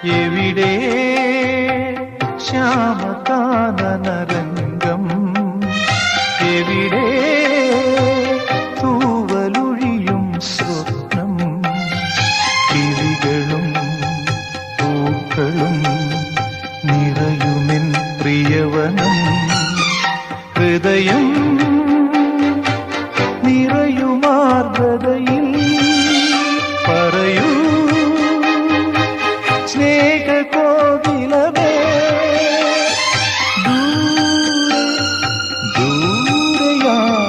എവിടെ ശ്യാമകാനനരംഗം, എവിടെ തൂവലൊഴിയും സ്വപ്നം, കിളികളും പൂക്കളും നിറയുമെൻ പ്രിയവനം, ഹൃദയം നിറയുമാർദ്രതയിൽ